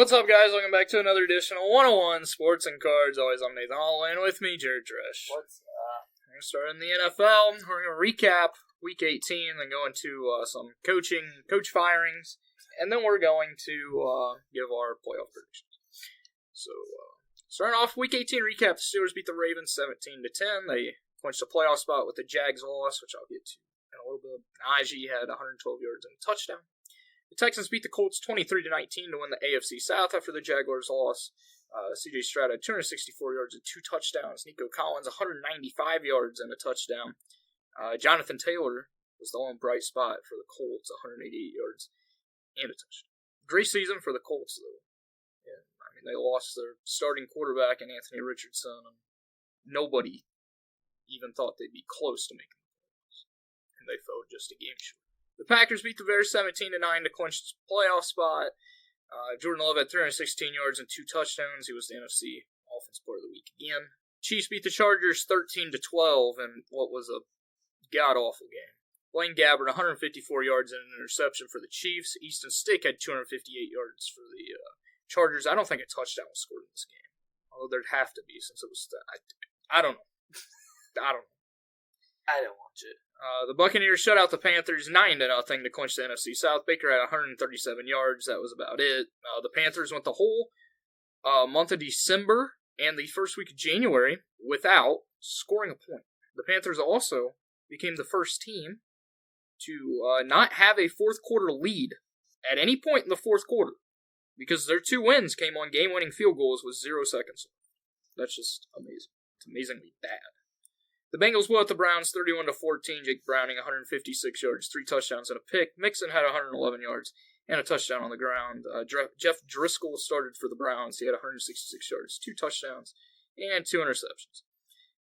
What's up, guys? Welcome back to another edition of 101 Sports and Cards. Always, I'm Nathan Holloway, and with me, Jared Dresch. What's up? We're going to start in the NFL. We're going to recap Week 18, then go into some coach firings, and then we're going to give our playoff predictions. So, starting off Week 18 recap, the Steelers beat the Ravens 17-10. They clinched a playoff spot with the Jags loss, which I'll get to in a little bit. Najee had 112 yards and a touchdown. The Texans beat the Colts 23-19 to win the AFC South after the Jaguars' loss. C.J. Stroud had 264 yards and 2 touchdowns. Nico Collins, 195 yards and a touchdown. Jonathan Taylor was the only bright spot for the Colts, 188 yards and a touchdown. Great season for the Colts, though. Yeah, I mean, they lost their starting quarterback in Anthony Richardson. And nobody even thought they'd be close to making the playoffs. And they fell just a game short. The Packers beat the Bears 17-9 to clinch the playoff spot. Jordan Love had 316 yards and 2 touchdowns. He was the NFC Offensive Player of the Week again. Chiefs beat the Chargers 13-12 in what was a god-awful game. Blaine Gabbert, 154 yards and an interception for the Chiefs. Easton Stick had 258 yards for the Chargers. I don't think a touchdown was scored in this game. Although there'd have to be since it was... I don't know. I don't watch it. The Buccaneers shut out the Panthers 9-0 to clinch the NFC South. Baker had 137 yards. That was about it. The Panthers went the whole month of December and the first week of January without scoring a point. The Panthers also became the first team to not have a fourth quarter lead at any point in the fourth quarter because their 2 wins came on game-winning field goals with 0 seconds. That's just amazing. It's amazingly bad. The Bengals blew out the Browns 31-14. Jake Browning, 156 yards, 3 touchdowns and a pick. Mixon had 111 yards and a touchdown on the ground. Jeff Driscoll started for the Browns. He had 166 yards, 2 touchdowns, and 2 interceptions.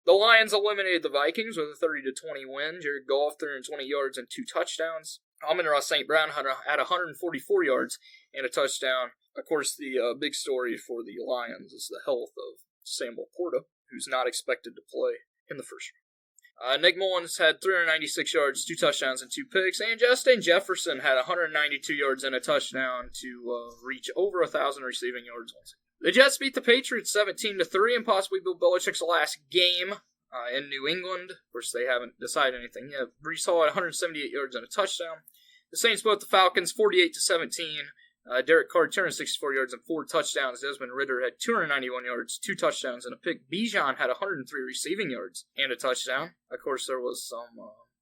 The Lions eliminated the Vikings with a 30-20 win. Jared Goff, 320 yards and 2 touchdowns. Amon-Ra St. Brown had 144 yards and a touchdown. Of course, the big story for the Lions is the health of Sam Laporta, who's not expected to play in the first round. Nick Mullins had 396 yards, 2 touchdowns, and 2 picks, and Justin Jefferson had 192 yards and a touchdown to reach over 1,000 receiving yards once again. The Jets beat the Patriots 17-3 and possibly Bill Belichick's last game in New England. Of course, they haven't decided anything yet. Brees Hall had 178 yards and a touchdown. The Saints beat the Falcons 48-17. Derek Carr, 264 yards and 4 touchdowns. Desmond Ridder had 291 yards, 2 touchdowns, and a pick. Bijan had 103 receiving yards and a touchdown. Of course, there was some...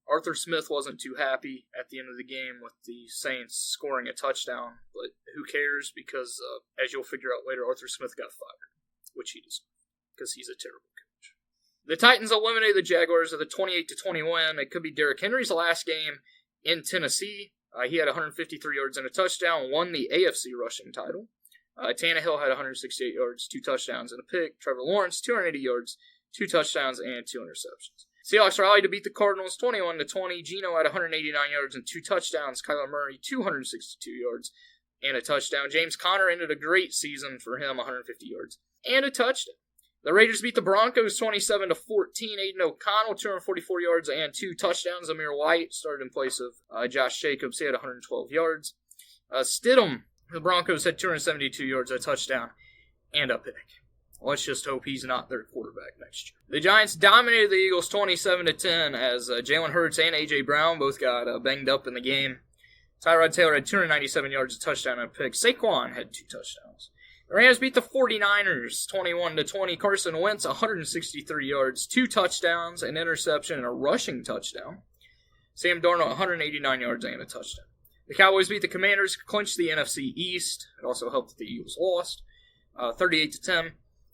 Arthur Smith wasn't too happy at the end of the game with the Saints scoring a touchdown, but who cares? Because, as you'll figure out later, Arthur Smith got fired, which he deserved, because he's a terrible coach. The Titans eliminated the Jaguars with a 28-20 win. It could be Derrick Henry's last game in Tennessee. He had 153 yards and a touchdown, won the AFC rushing title. Tannehill had 168 yards, 2 touchdowns, and a pick. Trevor Lawrence, 280 yards, 2 touchdowns, and 2 interceptions. Seahawks rallied to beat the Cardinals 21-20. Geno had 189 yards and 2 touchdowns. Kyler Murray, 262 yards and a touchdown. James Conner ended a great season for him, 150 yards and a touchdown. The Raiders beat the Broncos 27-14. Aiden O'Connell, 244 yards and 2 touchdowns. Amir White started in place of Josh Jacobs. He had 112 yards. Stidham, the Broncos had 272 yards, a touchdown, and a pick. Let's just hope he's not their quarterback next year. The Giants dominated the Eagles 27-10 as Jalen Hurts and A.J. Brown both got banged up in the game. Tyrod Taylor had 297 yards, a touchdown, and a pick. Saquon had 2 touchdowns. The Rams beat the 49ers 21-20. Carson Wentz, 163 yards, 2 touchdowns, an interception, and a rushing touchdown. Sam Darnold, 189 yards and a touchdown. The Cowboys beat the Commanders, clinched the NFC East. It also helped that the Eagles lost, 38-10.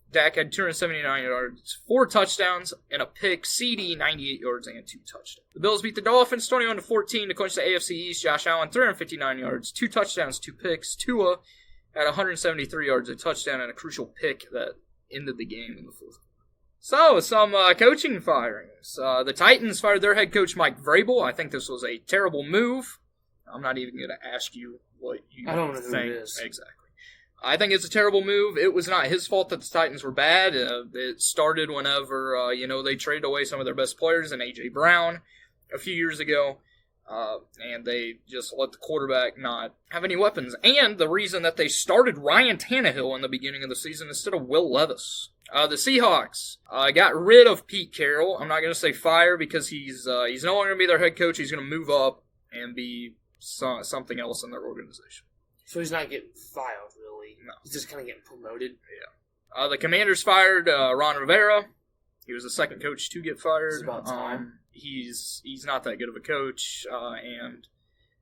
Dak had 279 yards, 4 touchdowns, and a pick. CD, 98 yards and 2 touchdowns. The Bills beat the Dolphins 21-14 to clinch the AFC East. Josh Allen, 359 yards, 2 touchdowns, 2 picks. Tua had 173 yards, a touchdown, and a crucial pick that ended the game in the fourth. So, some coaching firings. The Titans fired their head coach, Mike Vrabel. I think this was a terrible move. I'm not even going to ask you what you think. I don't know who it is. Exactly. I think it's a terrible move. It was not his fault that the Titans were bad. It started whenever, they traded away some of their best players and A.J. Brown a few years ago. And they just let the quarterback not have any weapons. And the reason that they started Ryan Tannehill in the beginning of the season instead of Will Levis. The Seahawks got rid of Pete Carroll. I'm not going to say fire because he's no longer going to be their head coach. He's going to move up and be something else in their organization. So he's not getting fired, really. No. He's just kind of getting promoted. Yeah. The Commanders fired Ron Rivera. He was the second coach to get fired. It's about time. He's not that good of a coach, and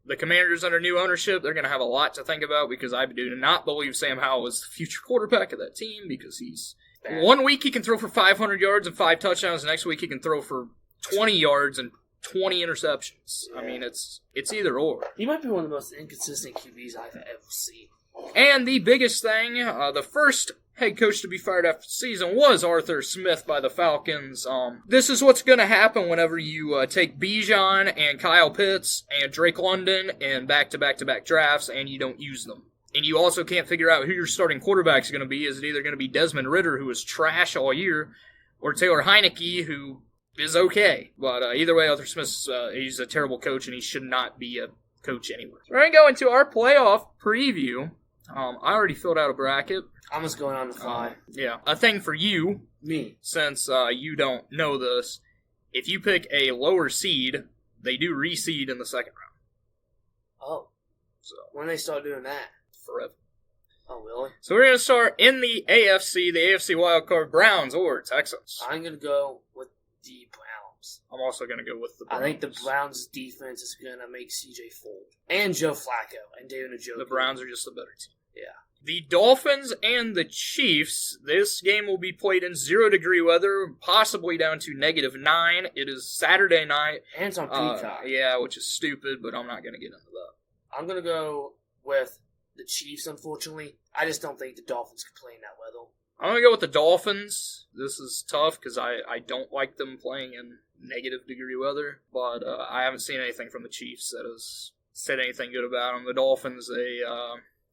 the Commanders under new ownership, they're going to have a lot to think about because I do not believe Sam Howell is the future quarterback of that team because he's bad. 1 week he can throw for 500 yards and 5 touchdowns. The next week he can throw for 20 yards and 20 interceptions. Yeah. I mean, it's either or. He might be one of the most inconsistent QBs I've ever seen. And the biggest thing, the first head coach to be fired after the season was Arthur Smith by the Falcons. This is what's going to happen whenever you take Bijan and Kyle Pitts and Drake London in back-to-back-to-back drafts and you don't use them. And you also can't figure out who your starting quarterback is going to be. Is it either going to be Desmond Ridder, who was trash all year, or Taylor Heineke, who is okay? But either way, Arthur Smith's he's a terrible coach and he should not be a coach anywhere. So we're going to go into our playoff preview. I already filled out a bracket. I'm just going on the fly. Yeah. A thing for you. Me. Since you don't know this, if you pick a lower seed, they do reseed in the second round. Oh. So when do they start doing that? Forever. Oh, really? So we're going to start in the AFC wildcard, Browns or Texans. I'm going to go with the Browns. I'm also going to go with the Browns. I think the Browns' defense is going to make CJ fold. And Joe Flacco and David Njoku. The Browns are just a better team. Yeah. The Dolphins and the Chiefs, this game will be played in 0-degree weather, possibly down to -9. It is Saturday night. And it's on Peacock. Yeah, which is stupid, but I'm not going to get into that. I'm going to go with the Chiefs, unfortunately. I just don't think the Dolphins can play in that weather. I'm going to go with the Dolphins. This is tough because I don't like them playing in -degree weather, but I haven't seen anything from the Chiefs that has said anything good about them. The Dolphins,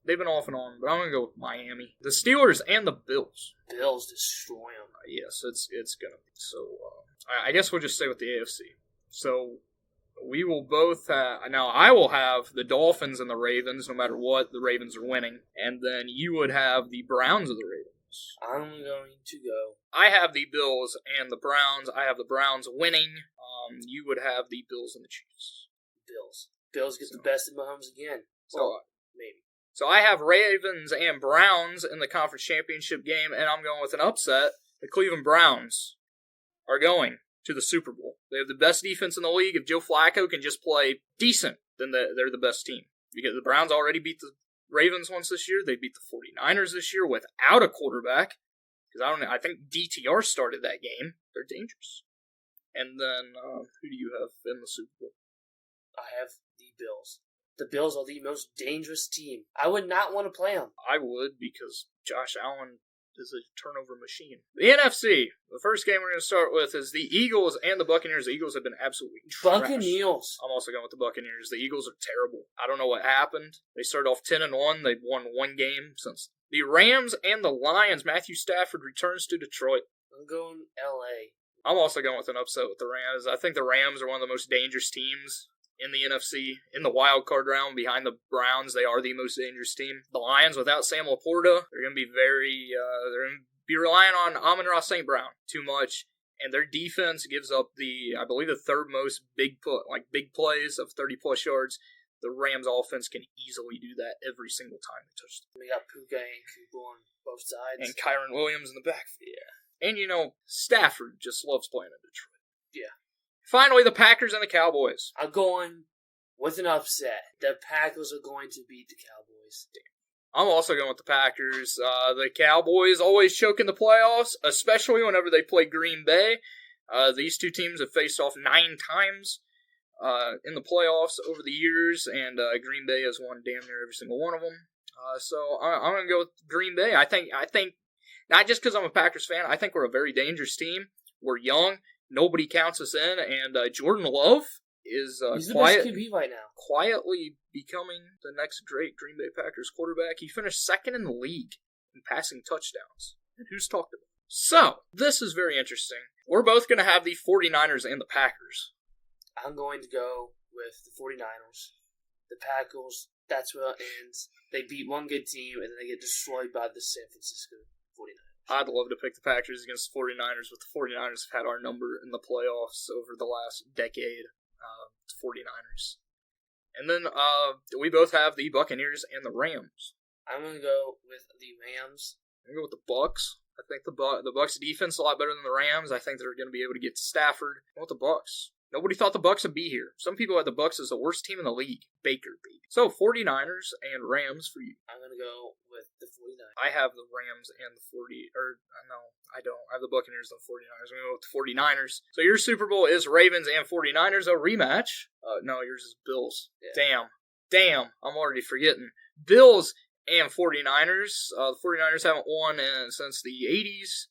they've been off and on, but I'm going to go with Miami. The Steelers and the Bills. Bills destroy them. Yes, it's going to be. So I guess we'll just stay with the AFC. So we will both now I will have the Dolphins and the Ravens, no matter what. The Ravens are winning. And then you would have the Browns of the Ravens. I'm going to go. I have the Bills and the Browns. I have the Browns winning. You would have the Bills and the Chiefs. Bills. Bills get the best of Mahomes again. So maybe. So I have Ravens and Browns in the conference championship game, and I'm going with an upset. The Cleveland Browns are going to the Super Bowl. They have the best defense in the league. If Joe Flacco can just play decent, then they're the best team. Because the Browns already beat the Ravens once this year. They beat the 49ers this year without a quarterback. Because I think DTR started that game. They're dangerous. And then, who do you have in the Super Bowl? I have the Bills. The Bills are the most dangerous team. I would not want to play them. I would, because Josh Allen is a turnover machine. The NFC, the first game we're going to start with is the Eagles and the Buccaneers. The Eagles have been absolutely trash. Buccaneers. I'm also going with the Buccaneers. The Eagles are terrible. I don't know what happened. They started off 10-1. They've won one game since. The Rams and the Lions. Matthew Stafford returns to Detroit. I'm going L.A. I'm also going with an upset with the Rams. I think the Rams are one of the most dangerous teams in the NFC. In the wild card round behind the Browns, they are the most dangerous team. The Lions, without Sam Laporta, they're going to be they're going to be relying on Amon-Ra St. Brown too much. And their defense gives up I believe the third most big plays of 30-plus yards. The Rams offense can easily do that every single time they touch them. We got Puka and Cooper on both sides. And Kyron Williams in the backfield. Yeah. And, Stafford just loves playing in Detroit. Yeah. Finally, the Packers and the Cowboys. I'm going with an upset. The Packers are going to beat the Cowboys. Damn. I'm also going with the Packers. The Cowboys always choke in the playoffs, especially whenever they play Green Bay. These two teams have faced off 9 times in the playoffs over the years, and Green Bay has won damn near every single one of them. So I'm going to go with Green Bay. I think not just because I'm a Packers fan, I think we're a very dangerous team. We're young. Nobody counts us in, and Jordan Love is he's the best QB right now. Quietly becoming the next great Green Bay Packers quarterback. He finished second in the league in passing touchdowns. And who's talked about it? So, this is very interesting. We're both going to have the 49ers and the Packers. I'm going to go with the 49ers. The Packers, that's where it ends. They beat one good team, and then they get destroyed by the San Francisco 49ers. I'd love to pick the Packers against the 49ers, but the 49ers have had our number in the playoffs over the last decade. 49ers. And then we both have the Buccaneers and the Rams. I'm going to go with the Rams. I'm going to go with the Bucs. I think the Bucs defense is a lot better than the Rams. I think they're going to be able to get to Stafford. I want the Bucs. Nobody thought the Bucs would be here. Some people had the Bucs as the worst team in the league. Baker, baby. So, 49ers and Rams for you. I'm going to go with the 49ers. I have the Rams and the no, I don't. I have the Buccaneers and the 49ers. I'm going to go with the 49ers. So, your Super Bowl is Ravens and 49ers, a rematch. No, yours is Bills. Yeah. Damn. I'm already forgetting. Bills and 49ers. The 49ers haven't won since the 80s.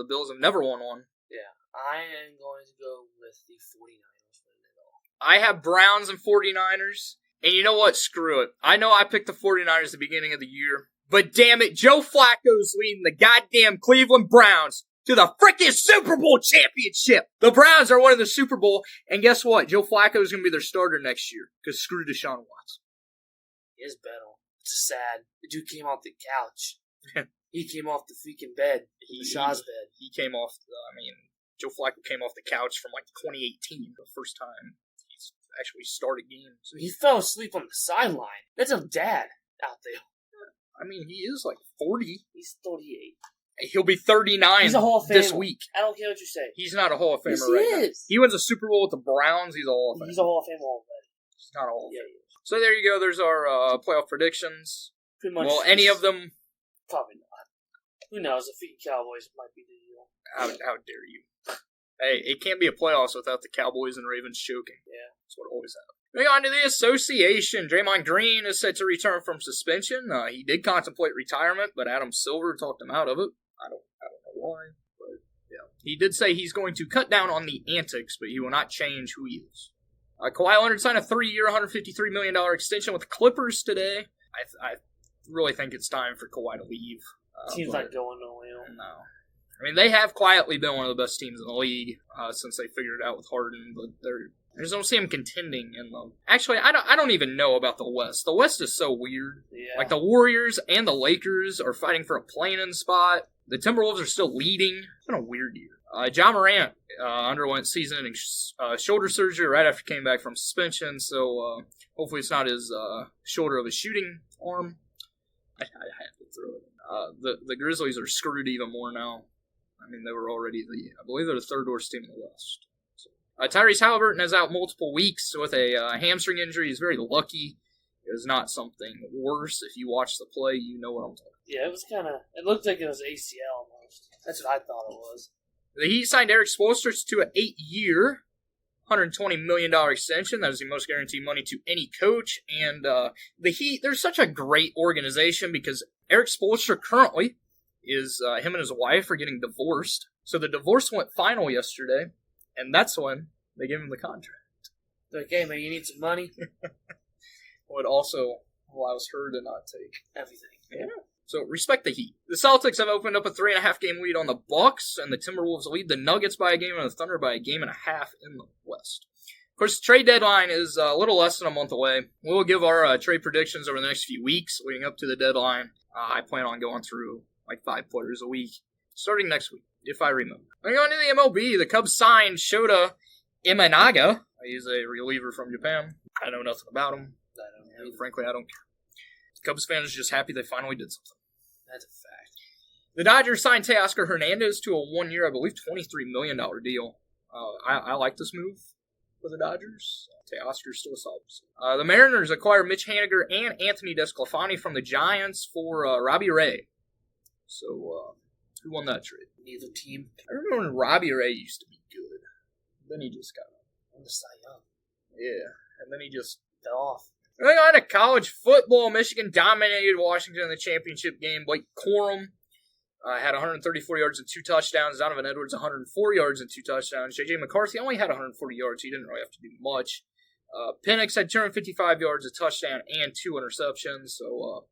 The Bills have never won one. Yeah. I am going to go with the 49ers winning it all. I have Browns and 49ers. And you know what? Screw it. I know I picked the 49ers at the beginning of the year. But damn it, Joe Flacco's leading the goddamn Cleveland Browns to the freaking Super Bowl championship. The Browns are winning the Super Bowl. And guess what? Joe Flacco is going to be their starter next year. Because screw Deshaun Watson. He is better. It's sad. The dude came off the couch. He came off the freaking bed. Shaw's bed. He came off, Joe Flacco came off the couch from 2018, the first time he's actually started games. So he fell asleep on the sideline. That's a dad out there. He is 40. He's 38. He'll be 39 he's a Hall of Famer. This week. I don't care what you say. He's not a Hall of Famer yes, right he now. is. He wins a Super Bowl with the Browns. He's a Hall of Famer. He's a Hall of Famer already. He's not a Hall of Famer. Yeah, so there you go. There's our playoff predictions. Pretty much. Well, any of them? Probably not. Who knows? The freaking Cowboys might be the deal. How dare you? Hey, it can't be a playoffs without the Cowboys and Ravens choking. Yeah. That's what always happens. Moving on to the association. Draymond Green is set to return from suspension. He did contemplate retirement, but Adam Silver talked him out of it. I don't know why, but yeah. He did say he's going to cut down on the antics, but he will not change who he is. Kawhi Leonard signed a 3-year, $153 million extension with the Clippers today. I really think it's time for Kawhi to leave. Seems like going nowhere. No. They have quietly been one of the best teams in the league since they figured it out with Harden, but I just don't see them contending in them. Actually, I don't even know about the West. The West is so weird. Yeah. The Warriors and the Lakers are fighting for a play-in spot. The Timberwolves are still leading. It's been a weird year. John Morant underwent season-ending shoulder surgery right after he came back from suspension, so hopefully it's not his shoulder of his shooting arm. I had to throw it. The Grizzlies are screwed even more now. They were already I believe they're the third worst team in the West. So, Tyrese Halliburton is out multiple weeks with a hamstring injury. He's very lucky. It was not something worse. If you watch the play, you know what I'm talking about. Yeah, it looked like it was ACL almost. That's what I thought it was. The Heat signed Eric Spoelstra to an 8-year, $120 million extension. That is the most guaranteed money to any coach. And the Heat, they're such a great organization because Eric Spoelstra currently is him and his wife are getting divorced. So the divorce went final yesterday, and that's when they gave him the contract. Okay, man, you need some money? Would also allows her to not take everything. Yeah. So respect the Heat. The Celtics have opened up a 3.5 game lead on the Bucks, and the Timberwolves lead the Nuggets by a game and the Thunder by a 1.5 games in the West. Of course, the trade deadline is a little less than a month away. We'll give our trade predictions over the next few weeks leading up to the deadline. I plan on going through 5 players a week, starting next week, if I remember. Going on to the MLB, the Cubs signed Shota Imanaga. He's a reliever from Japan. I know nothing about him. Frankly, I don't care. Cubs fans are just happy they finally did something. That's a fact. The Dodgers signed Teoscar Hernandez to a 1-year, I believe, $23 million deal. I like this move for the Dodgers. Teoscar's still a solid. The Mariners acquired Mitch Haniger and Anthony Desclafani from the Giants for Robbie Ray. So, who won that trade? Neither team. I remember when Robbie Ray used to be good. Then he just got on the Cy Young. Yeah, and then he just fell off. Moving on to college football, Michigan dominated Washington in the championship game. Blake Corum had 134 yards and 2 touchdowns. Donovan Edwards, 104 yards and 2 touchdowns. J.J. McCarthy only had 140 yards. He didn't really have to do much. Penix had 255 yards, a touchdown, and 2 interceptions. So,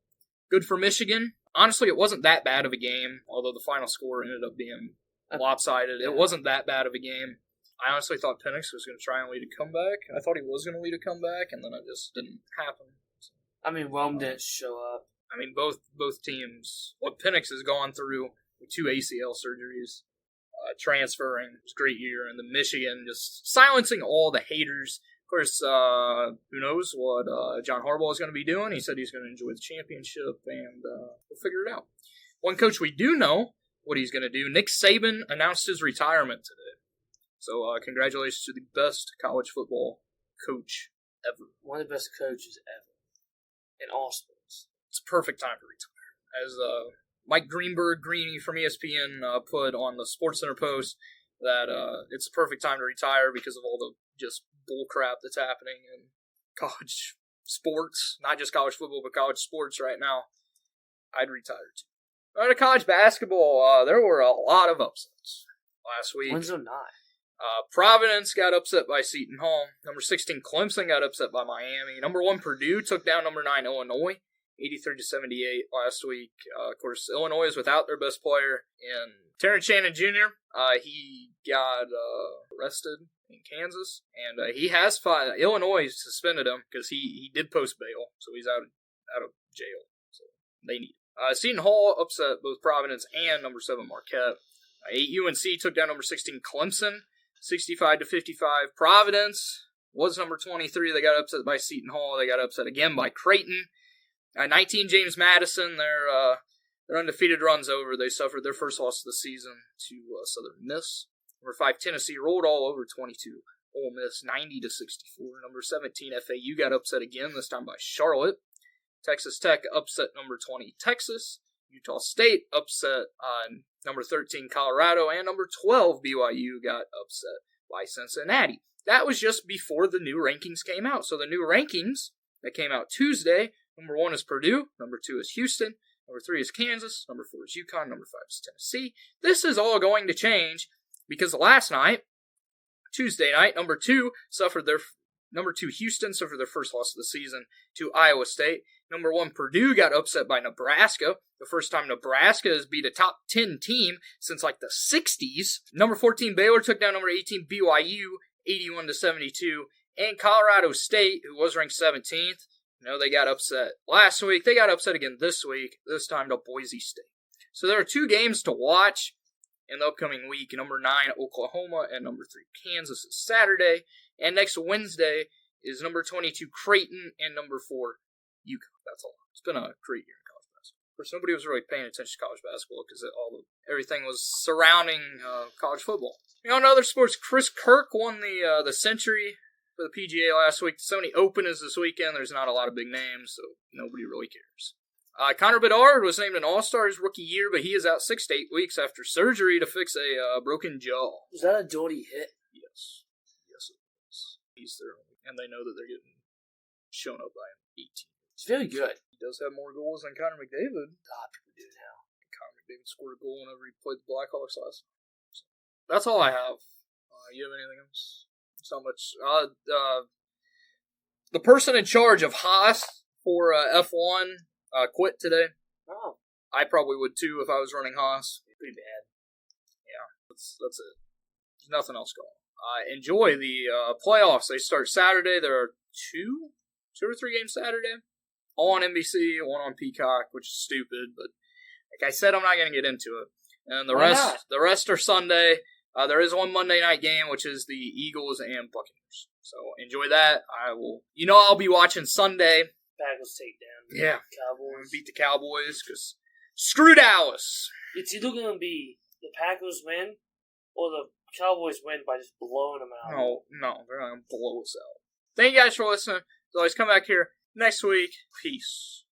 good for Michigan. Honestly, it wasn't that bad of a game, although the final score ended up being lopsided. It wasn't that bad of a game. I honestly thought Penix was going to try and lead a comeback. I thought he was going to lead a comeback, and then it just didn't happen. I mean, Rome didn't show up. I mean, both teams. What Penix has gone through with 2 ACL surgeries, transferring, it was a great year, and then Michigan just silencing all the haters. Of course, who knows what John Harbaugh is going to be doing. He said he's going to enjoy the championship, and we'll figure it out. One coach we do know what he's going to do, Nick Saban announced his retirement today. So congratulations to the best college football coach ever. One of the best coaches ever in all sports. It's a perfect time to retire. As Mike Greenberg, Greeny from ESPN, put on the SportsCenter post, that it's a perfect time to retire because of all the just bull crap that's happening in college sports. Not just college football, but college sports right now. I'd retire too. All right, to college basketball, there were a lot of upsets last week. When's 09? Providence got upset by Seton Hall. Number 16, Clemson got upset by Miami. Number 1, Purdue took down number 9, Illinois, 83-78 last week. Of course, Illinois is without their best player in Terrence Shannon Jr. He got arrested in Kansas, and he has Illinois suspended him because he did post bail, so he's out of jail. So they need it. Seton Hall upset both Providence and number 7, Marquette. 8 UNC took down number 16, Clemson, 65-55. Providence was number 23. They got upset by Seton Hall. They got upset again by Creighton. 19, James Madison. Their undefeated run's over. They suffered their first loss of the season to Southern Miss. Number 5, Tennessee rolled all over 22. Ole Miss 90-64. Number 17, FAU got upset again, this time by Charlotte. Texas Tech upset number 20, Texas. Utah State upset number 13, Colorado. And number 12, BYU got upset by Cincinnati. That was just before the new rankings came out. So the new rankings that came out Tuesday, number 1 is Purdue, number 2 is Houston, number 3 is Kansas, number 4 is UConn, number 5 is Tennessee. This is all going to change because last night, Tuesday night, number 2 Houston suffered their first loss of the season to Iowa State. Number 1, Purdue got upset by Nebraska. The first time Nebraska has beat a top 10 team since like the 60s. Number 14, Baylor took down number 18, BYU, 81-72. And Colorado State, who was ranked 17th, they got upset last week. They got upset again this week, this time to Boise State. So there are 2 games to watch in the upcoming week. Number 9, Oklahoma, and number 3, Kansas is Saturday. And next Wednesday is number 22, Creighton, and number 4, UConn. That's all. It's been a great year in college basketball. Of course, nobody was really paying attention to college basketball because everything was surrounding college football. In other sports, Chris Kirk won the Century for the PGA last week. The Sony Open is this weekend. There's not a lot of big names, so nobody really cares. Connor Bedard was named an All-Star his rookie year, but he is out 6 to 8 weeks after surgery to fix a broken jaw. Was that a dirty hit? Yes. Yes, it was. He's there, and they know that they're getting shown up by him 18. It's very good. He does have more goals than Connor McDavid. A lot of people do now. Connor McDavid scored a goal whenever he played the Blackhawks last night. So that's all I have. You have anything else? It's not much. The person in charge of Haas for F1 quit today. Oh. I probably would too if I was running Haas. Pretty bad. Yeah, that's it. There's nothing else going on. Enjoy the playoffs. They start Saturday. There are 2 or 3 games Saturday. All on NBC, one on Peacock, which is stupid, but like I said, I'm not going to get into it. And the rest are Sunday. There is one Monday night game, which is the Eagles and Buccaneers. So enjoy that. I'll be watching Sunday. Packers take down the Cowboys. Beat the Cowboys, because screw Dallas. It's either going to be the Packers win or the Cowboys win by just blowing them out. No, they're not going to blow us out. Thank you guys for listening. As always, come back here next week. Peace.